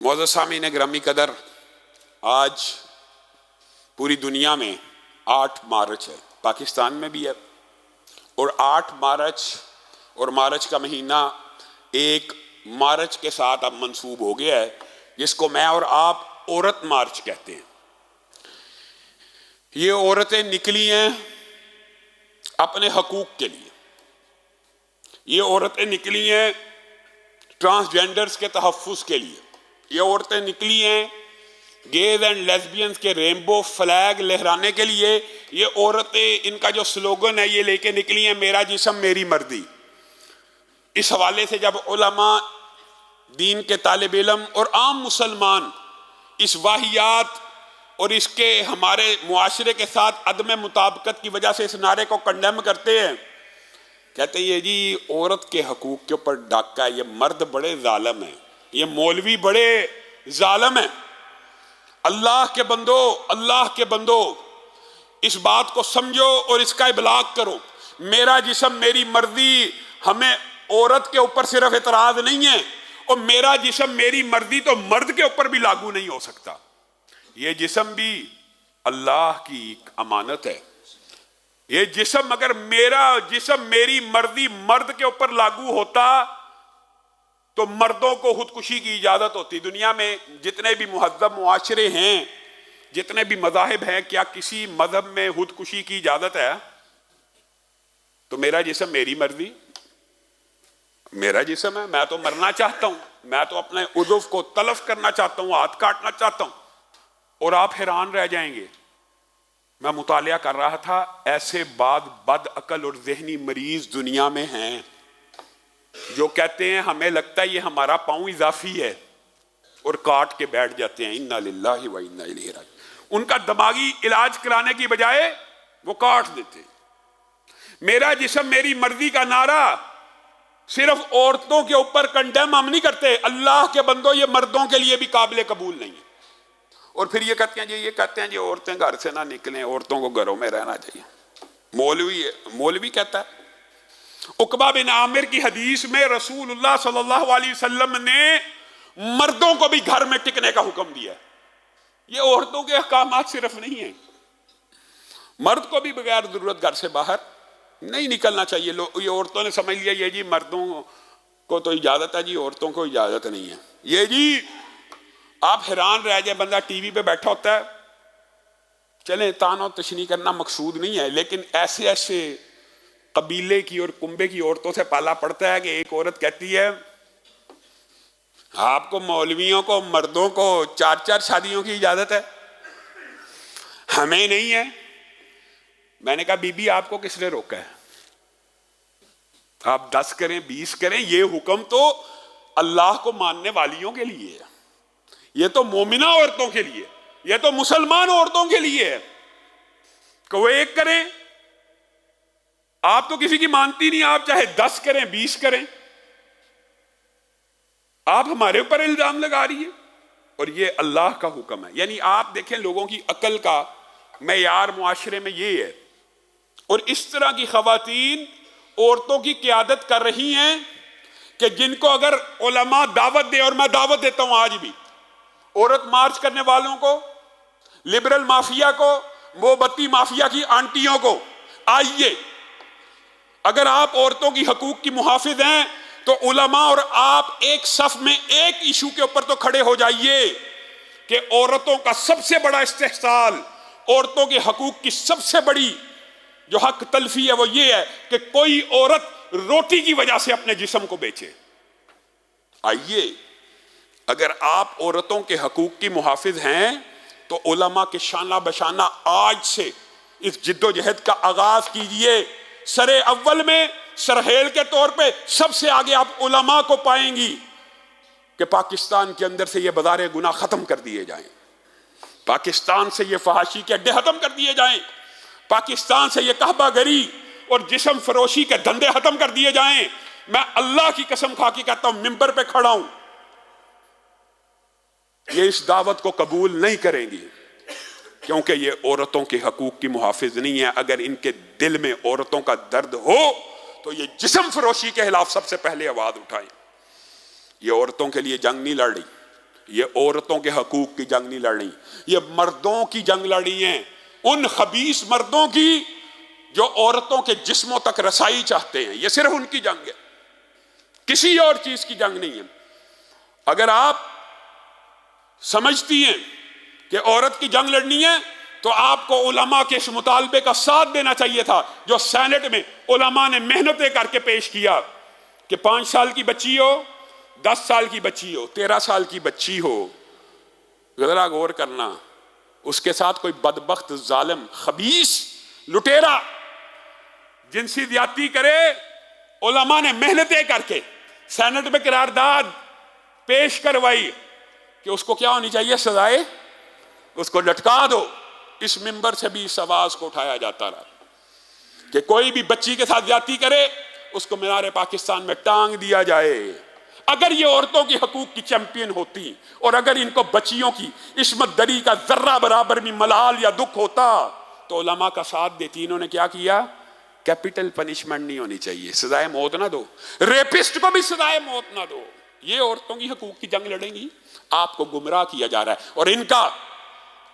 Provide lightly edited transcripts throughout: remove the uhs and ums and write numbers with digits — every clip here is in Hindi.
मौजूद सामीन ग्रामी कदर, आज पूरी दुनिया में 8 मार्च है, पाकिस्तान में भी है। और 8 मार्च और मार्च का महीना 1 मार्च के साथ अब मंसूब हो गया है, जिसको मैं और आप औरत मार्च कहते हैं। ये औरतें निकली हैं अपने हकूक के लिए, ये औरतें निकली हैं ट्रांसजेंडर्स के तहफ़्फ़ुज़ के लिए, ये औरतें निकली हैं गेज एंड लेस्बियंस के रेनबो फ्लैग लहराने के लिए। ये औरतें, इनका जो स्लोगन है ये लेके निकली हैं, मेरा जिस्म मेरी मर्जी। इस हवाले से जब उलमा, दीन के तालिब इल्म और आम मुसलमान इस वाहियात और इसके हमारे मुआशरे के साथ अदम मुताबिकत की वजह से इस नारे को कंडेम करते हैं, कहते हैं ये जी औरत के हकूक के ऊपर डाका है, ये मर्द बड़े जालिम हैं, ये मौलवी बड़े जालिम हैं। अल्लाह के बंदो, अल्लाह के बंदो, इस बात को समझो और इसका इबलाग करो। मेरा जिस्म मेरी मर्जी, हमें औरत के ऊपर सिर्फ एतराज नहीं है, और मेरा जिस्म मेरी मर्जी तो मर्द के ऊपर भी लागू नहीं हो सकता। ये जिस्म भी अल्लाह की अमानत है। ये जिस्म, अगर मेरा जिस्म मेरी मर्जी मर्द के ऊपर लागू होता तो मर्दों को खुदकुशी की इजाजत होती। दुनिया में जितने भी मुहज़्ज़ब मुआशरे हैं, जितने भी मज़ाहिब हैं, क्या किसी मज़हब में खुदकुशी की इजाजत है? तो मेरा जिस्म मेरी मर्जी, मेरा जिस्म है, मैं तो मरना चाहता हूं, मैं तो अपने उज़्व को तलफ करना चाहता हूं, हाथ काटना चाहता हूं। और आप हैरान रह जाएंगे, मैं मुतालिया कर रहा था, ऐसे बद अकल और ज़हनी मरीज दुनिया में हैं जो कहते हैं हमें लगता है ये हमारा पांव इजाफी है, और काट के बैठ जाते हैं। इन्ना लिल्लाहि व इन्ना इलैहि राजिऊन। उनका दिमागी इलाज कराने की बजाय वो काट देते। मेरा जिस्म मेरी मर्जी का नारा सिर्फ औरतों के ऊपर कंडेम हम नहीं करते, अल्लाह के बंदो, ये मर्दों के लिए भी काबिल कबूल नहीं है। और फिर ये कहते हैं जी औरतें घर से ना निकलें, औरतों को घरों में रहना चाहिए। मौलवी कहता है। उकबा बिन आमिर की हदीस में रसूलुल्लाह सल्लल्लाहु अलैहि वसल्लम ने मर्दों को भी घर में टिकने का हुक्म दिया है। ये औरतों के अहकामात सिर्फ नहीं है, मर्द को भी बगैर जरूरत घर से बाहर नहीं निकलना चाहिए। ये औरतों ने समझ लिया ये जी मर्दों को तो इजाजत है जी, औरतों को इजाजत नहीं है। ये जी आप हैरान रह जाए, बंदा टीवी पे बैठा होता है, चले तानो तशनी करना मकसूद नहीं है, लेकिन ऐसे ऐसे कबीले की और कुंबे की औरतों से पाला पड़ता है कि एक औरत कहती है आपको मौलवियों को, मर्दों को 4-4 शादियों की इजाजत है, हमें नहीं है। मैंने कहा बीबी आपको किसने रोका है? आप 10 करें 20 करें, ये हुक्म तो अल्लाह को मानने वालियों के लिए है, ये तो मोमिना औरतों के लिए, ये तो मुसलमान औरतों के लिए है कि वो 1 करें। आप तो किसी की मानती नहीं, आप चाहे 10 करें 20 करें, आप हमारे ऊपर इल्जाम लगा रही है। और ये अल्लाह का हुक्म है। यानी आप देखें लोगों की अकल का मेयार मुआशरे में ये है। और इस तरह की खवातीन औरतों की क़यादत कर रही हैं कि जिनको अगर उलमा दावत दे, और मैं दावत देता हूं आज भी औरत मार्च करने वालों को, लिबरल माफिया को, मोमबत्ती माफिया की आंटियों को, आइए, अगर आप औरतों की हकूक की मुहाफिज हैं तो उलमा और आप एक सफ में एक इशू के ऊपर तो खड़े हो जाइए कि औरतों का सबसे बड़ा इस्तेहसाल, औरतों के हकूक की सबसे बड़ी जो हक तलफी है वो ये है कि कोई औरत रोटी की वजह से अपने जिस्म को बेचे। आइए, अगर आप औरतों के हकूक की मुहाफिज हैं तो उलमा के शाना बशाना आज से इस जिद्दोजहद का आगाज कीजिए। सरे अव्वल में सरहेल के तौर पे सबसे आगे आप उलमा को पाएंगी कि पाकिस्तान के अंदर से ये बदारे गुनाह खत्म कर दिए जाएं, पाकिस्तान से ये फहाशी के अड्डे खत्म कर दिए जाएं, पाकिस्तान से ये कहबागरी और जिस्म फरोशी के धंधे खत्म कर दिए जाएं। मैं अल्लाह की कसम खा के कहता हूं, मिंबर पे खड़ा हूं, ये इस दावत को कबूल नहीं करेंगी, क्योंकि ये औरतों के हकूक की मुहाफिज नहीं है। अगर इनके दिल में औरतों का दर्द हो तो ये जिस्म फरोशी के खिलाफ सबसे पहले आवाज उठाएं। ये औरतों के लिए जंग नहीं लड़ रही, ये औरतों के हकूक की जंग नहीं लड़ी, ये मर्दों की जंग लड़ी है, उन खबीस मर्दों की जो औरतों के जिस्मों तक रसाई चाहते हैं। ये सिर्फ उनकी जंग है, किसी और चीज की जंग नहीं है। अगर आप समझती हैं कि औरत की जंग लड़नी है तो आपको उलमा के इस मुतालबे का साथ देना चाहिए था जो सेनेट में उलमा ने मेहनतें करके पेश किया कि 5 साल की बच्ची हो, 10 साल की बच्ची हो, 13 साल की बच्ची हो, जरा गौर करना, उसके साथ कोई बदबख्त जालिम खबीस लुटेरा जिनसी ज्यादती करे, उलमा ने मेहनतें करके सेनेट में करारदाद पेश करवाई कि उसको क्या होनी चाहिए, सजाए, उसको लटका दो। इस मिंबर से भी इस आवाज को उठाया जाता रहा कि कोई भी बच्ची के साथ ज्यादती करे उसको मीनार पाकिस्तान में टांग दिया जाए। अगर ये औरतों की हकूक की चैंपियन होती और अगर इनको बच्चियों की इस्मत दरी का जर्रा बराबर भी मलाल या दुख होता तो उलमा का साथ देती। इन्होंने क्या किया, कैपिटल पनिशमेंट नहीं होनी चाहिए, सजाए मौत ना दो, रेपिस्ट को भी सजाए मौत ना दो। ये औरतों की हकूक की जंग लड़ेंगी, आपको गुमराह किया जा रहा है। और इनका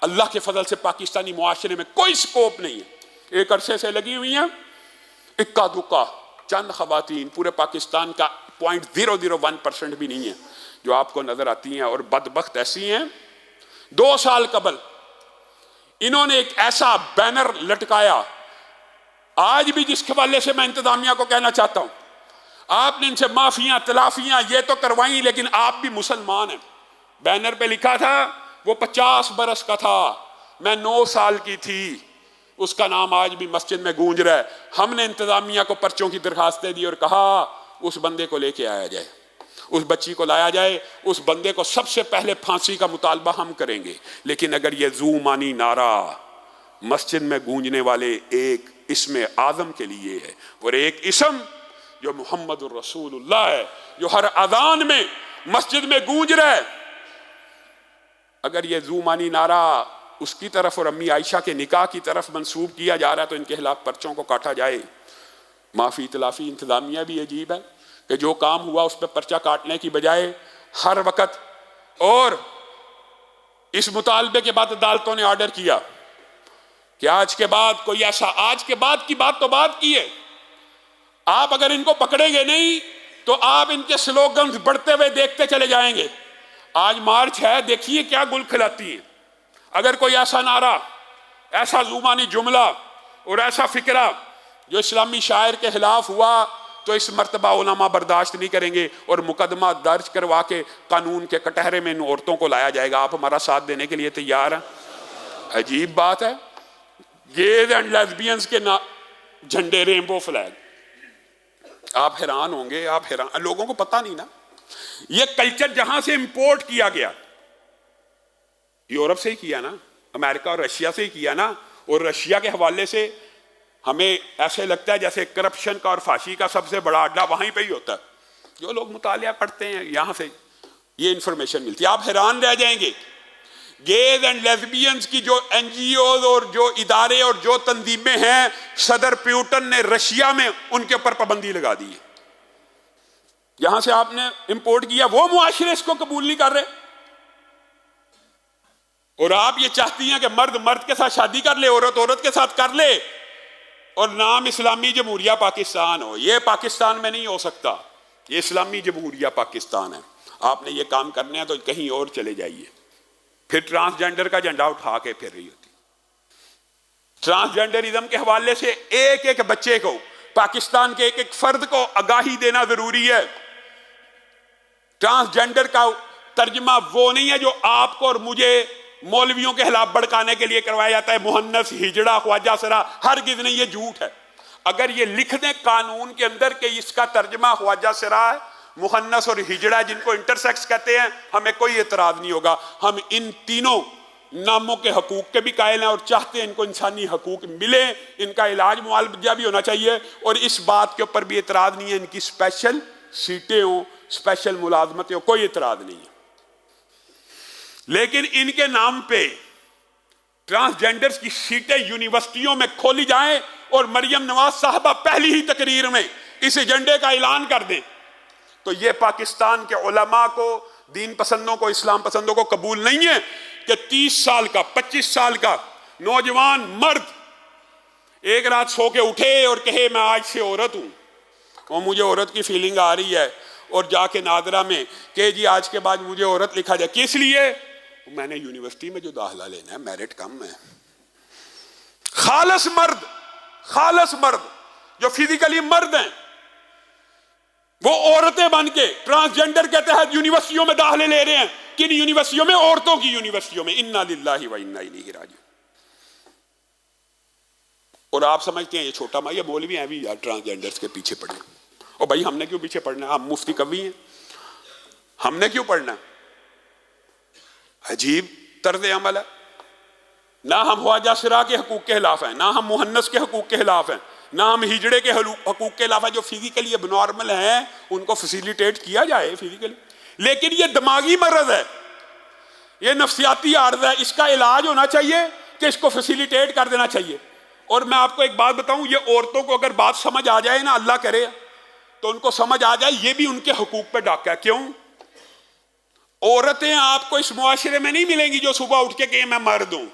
अल्लाह के फजल से पाकिस्तानी मुआशरे में कोई स्कोप नहीं है। एक अरसे से लगी हुई हैं, इक्का दुक्का चंद खवातीन, पूरे पाकिस्तान का 0.001% भी नहीं है जो आपको नजर आती हैं। और बदबख्त ऐसी हैं, 2 साल कबल इन्होंने एक ऐसा बैनर लटकाया, आज भी जिस हवाले से मैं इंतजामिया को कहना चाहता हूं, आपने इनसे माफियां तलाफियां ये तो करवाई, लेकिन आप भी मुसलमान हैं। बैनर पे लिखा था, वो 50 बरस का था, मैं 9 साल की थी, उसका नाम आज भी मस्जिद में गूंज रहा है। हमने इंतजामिया को पर्चों की दरखास्तें दी और कहा उस बंदे को लेके आया जाए, उस बच्ची को लाया जाए, उस बंदे को सबसे पहले फांसी का मुतालबा हम करेंगे। लेकिन अगर ये ज़ूमानी नारा मस्जिद में गूंजने वाले एक इसमें आज़म के लिए है और एक इसम जो मुहम्मदुर रसूलुल्लाह है, जो हर अज़ान में मस्जिद में गूंज रहा है, अगर ये ज़ूमानी नारा उसकी तरफ और अम्मी आयशा के निकाह की तरफ मंसूब किया जा रहा है तो इनके खिलाफ पर्चों को काटा जाए। माफ़ी तलाफी इंतजामिया भी अजीब है कि जो काम हुआ उस पर पर्चा काटने की बजाय हर वक्त, और इस मुतालबे के बाद अदालतों ने ऑर्डर किया कि आज के बाद कोई ऐसा, आज के बाद की बात तो बात की है, आप अगर इनको पकड़ेंगे नहीं तो आप इनके स्लोगन्स बढ़ते हुए देखते चले जाएंगे। आज मार्च है, देखिए क्या गुल खिलाती है। अगर कोई ऐसा नारा, ऐसा ज़ुबानी जुमला और ऐसा फिक्रा जो इस्लामी शायर के खिलाफ हुआ तो इस मर्तबा उलमा बर्दाश्त नहीं करेंगे और मुकदमा दर्ज करवा के कानून के कटहरे में इन औरतों को लाया जाएगा। आप हमारा साथ देने के लिए तैयार हैं? अजीब बात है, गेज एंड लेस्बियंस के ना झंडे, रेनबो फ्लैग, आप हैरान होंगे, आप हैरान, लोगों को पता नहीं ना। ये कल्चर जहां से इंपोर्ट किया गया, यूरोप से ही किया ना, अमेरिका और रशिया से ही किया ना, और रशिया के हवाले से हमें ऐसे लगता है जैसे करप्शन का और फांसी का सबसे बड़ा अड्डा वहीं पे ही होता है। जो लोग मुतालिया पढ़ते हैं यहां से ये इंफॉर्मेशन मिलती है, आप हैरान रह जाएंगे। गेज एंड लेस्बियंस की जो एनजीओ और जो इदारे और जो तंजीमें हैं, सदर प्यूटन ने रशिया में उनके ऊपर पाबंदी लगा दी है। जहां से आपने इंपोर्ट किया वो मुआशरे इसको कबूल नहीं कर रहे, और आप ये चाहती हैं कि मर्द मर्द के साथ शादी कर ले, औरत औरत के साथ कर ले और नाम इस्लामी जमहूरिया पाकिस्तान हो। ये पाकिस्तान में नहीं हो सकता, ये इस्लामी जमहूरिया पाकिस्तान है। आपने ये काम करने हैं तो कहीं और चले जाइए। फिर ट्रांसजेंडर का झंडा उठा के फिर रही होती। ट्रांसजेंडरिज्म के हवाले से एक एक बच्चे को, पाकिस्तान के एक एक फर्द को आगाही देना जरूरी है। ट्रांसजेंडर का तर्जमा वो नहीं है जो आपको और मुझे मौलवियों के खिलाफ भड़काने के लिए करवाया जाता है, मुहन्नस, हिजड़ा, ख्वाजा सरा, हरगिज़ नहीं, ये झूठ है। अगर ये लिख दें कानून के अंदर कि इसका तर्जमा ख्वाजा सरा है, मुहन्नस और हिजड़ा जिनको इंटरसेक्स कहते हैं, हमें कोई एतराज नहीं होगा। हम इन तीनों नामों के हकूक के भी कायल हैं और चाहते हैं इनको इंसानी हकूक मिले, इनका इलाज मुआवजा भी होना चाहिए, और इस बात के ऊपर भी एतराज नहीं है इनकी स्पेशल सीटें हों, स्पेशल मुलाजमतें हों, कोई एतराज नहीं है। लेकिन इनके नाम पे ट्रांसजेंडर्स की सीटें यूनिवर्सिटियों में खोली जाएं और मरियम नवाज साहबा पहली ही तकरीर में इस एजेंडे का ऐलान कर दें, तो ये पाकिस्तान के उलमा को, दीन पसंदों को, इस्लाम पसंदों को कबूल नहीं है कि 30 साल का 25 साल का नौजवान मर्द एक रात सो के उठे और कहे मैं आज से औरत हूं और मुझे औरत की फीलिंग आ रही है, और जाके नादरा में कहे जी आज के बाद मुझे औरत लिखा जाए। किस लिए? मैंने यूनिवर्सिटी में जो दाखिला लेना है, मेरिट कम है। खालस मर्द जो फिजिकली मर्द हैं वो औरतें बन के ट्रांसजेंडर के तहत यूनिवर्सिटियों में दाखिले ले रहे हैं। किन यूनिवर्सिटियों में? औरतों की यूनिवर्सिटियों में। इन्ना लिल्लाहि व इन्ना इलैहि राजिऊन। और आप समझते हैं ये छोटा माँ, ये मौलवी हैं भी यार ट्रांसजेंडर्स के पीछे पड़े। और भाई हमने क्यों पीछे पड़ना है? हम मुफ्ती कवि हैं, हमने क्यों पढ़ना? अजीब तर्ज अमल है। ना हम ख्वाजा सिरा के हकूक के खिलाफ हैं, ना हम मुहन्नस के हकूक के खिलाफ हैं, ना हम हिजड़े के हकूक के खिलाफ है। जो फिजिकली एबनॉर्मल हैं उनको फैसिलिटेट किया जाए फिजिकली, लेकिन ये दिमागी मर्ज है, ये नफ्सियाती आर्ज है, इसका इलाज होना चाहिए कि इसको फैसिलिटेट कर देना चाहिए। और मैं आपको एक बात बताऊं, ये औरतों को अगर बात समझ आ जाए ना, अल्लाह करे तो उनको समझ आ जाए ये भी उनके हकूक पे डाका है। क्यों? औरतें आपको इस मुआशरे में नहीं मिलेंगी जो सुबह उठ के कहे मैं मर्द हूं।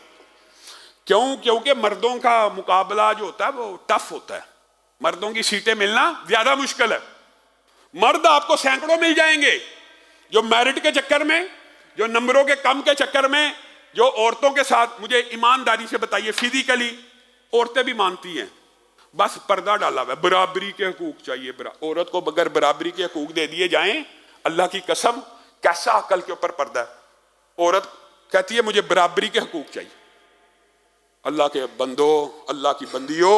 क्यों? क्योंकि मर्दों का मुकाबला जो होता है वो टफ होता है, मर्दों की सीटें मिलना ज्यादा मुश्किल है। मर्द आपको सैकड़ों मिल जाएंगे जो मेरिट के चक्कर में, जो नंबरों के कम के चक्कर में, जो औरतों के साथ, मुझे ईमानदारी से बताइए, फिजिकली औरतें भी मानती हैं, बस पर्दा डाला हुआ है, बराबरी के हकूक चाहिए। औरत को अगर बराबरी के हकूक दे दिए जाएं, अल्लाह की कसम कैसा अकल के ऊपर पर्दा है। औरत कहती है मुझे बराबरी के हकूक चाहिए। अल्लाह के बंदो, अल्लाह की बंदियों,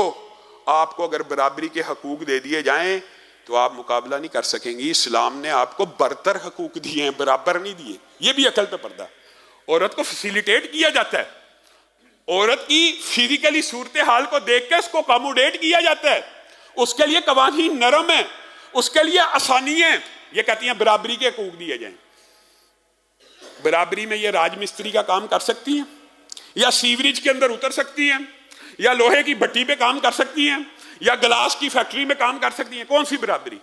आपको अगर बराबरी के हकूक दे दिए जाएं तो आप मुकाबला नहीं कर सकेंगी। इस्लाम ने आपको बरतर हकूक दिए हैं, बराबर नहीं दिए। ये भी अकल पे पर्दा है। औरत को फैसिलिटेट किया जाता है, औरत की फिजिकली सूरत हाल को देख के उसको अकोमोडेट किया जाता है, उसके लिए कवानीन नरम है, उसके लिए आसानी है। ये कहती हैं बराबरी के हकूक दिए जाएं। बराबरी में ये राजमिस्त्री का काम कर सकती हैं, या सीवरेज के अंदर उतर सकती हैं, या लोहे की भट्टी पे काम कर सकती हैं, या ग्लास की फैक्ट्री में काम कर सकती हैं। कौन सी बराबरी?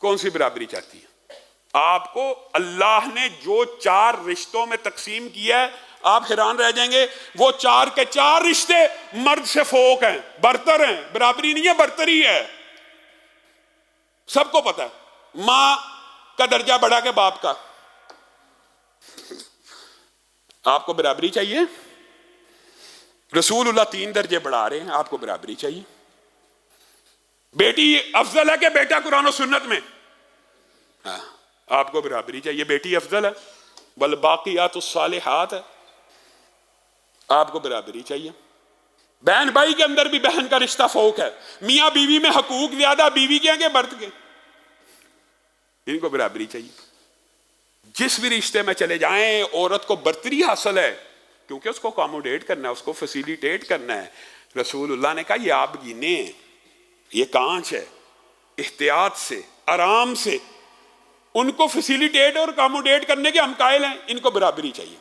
कौन सी बराबरी चाहती है? आपको अल्लाह ने जो 4 रिश्तों में तकसीम किया है, आप हैरान रह जाएंगे। वो 4 के 4 रिश्ते मर्द से फोक हैं, बरतर हैं। बराबरी नहीं है, बरतरी है। सबको पता है मां का दर्जा बढ़ा के बाप का। आपको बराबरी चाहिए? रसूलुल्लाह 3 दर्जे बढ़ा रहे हैं, आपको बराबरी चाहिए? बेटी अफजल है कि बेटा कुरान और सुन्नत में? हाँ, आपको बराबरी चाहिए। बेटी अफजल है, बल बाकियातुस सालिहात है, आपको बराबरी चाहिए। बहन भाई के अंदर भी बहन का रिश्ता फोक है। मियां बीवी में हकूक ज्यादा बीवी के हैं मर्द के, इनको बराबरी चाहिए। जिस भी रिश्ते में चले जाएं, औरत को बर्तरी हासिल है, क्योंकि उसको अकोमोडेट करना है, उसको फैसिलिटेट करना है। रसूलुल्लाह ने कहा ये आप गिने, ये कांच है, एहतियात से, आराम से उनको फैसिलिटेट और अकोमोडेट करने के हम कायल हैं। इनको बराबरी चाहिए।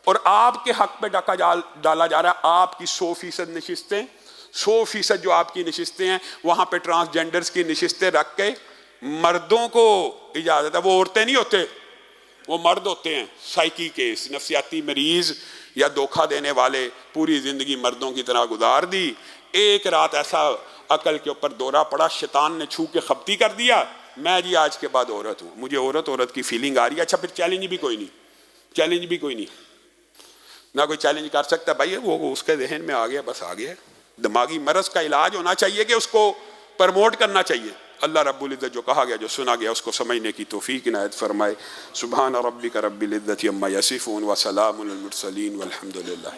और आपके हक पे डाका डाला जा रहा है। आपकी 100% नशिस्तें, 100% जो आपकी नशिस्तें हैं, वहां पे ट्रांसजेंडर्स की नशिस्तें रख के मर्दों को इजाजत है। वो औरतें नहीं होते, वो मर्द होते हैं। साइकी केस, नफ्सियाती मरीज या धोखा देने वाले पूरी जिंदगी मर्दों की तरह गुजार दी। एक रात ऐसा अकल के ऊपर दौरा पड़ा, शैतान ने छू के खपती कर दिया, मैं जी आज के बाद औरत हूं, मुझे औरत की फीलिंग आ रही है। अच्छा, फिर चैलेंज भी कोई नहीं, चैलेंज भी कोई नहीं, ना कोई चैलेंज कर सकता भाई। वो उसके जहन में आ गया, बस आ गया। दिमागी मरज का इलाज होना चाहिए कि उसको प्रमोट करना चाहिए। अल्लाह रब्बुल इज्जत जो कहा गया, जो सुना गया, उसको समझने की तौफीक इनायत फरमाए। सुभान रब्बिका रब्बिल इज्जति अम्मा यसिफून व सलामुन अल मुरसलीन वल्हम्दुलिल्लाह।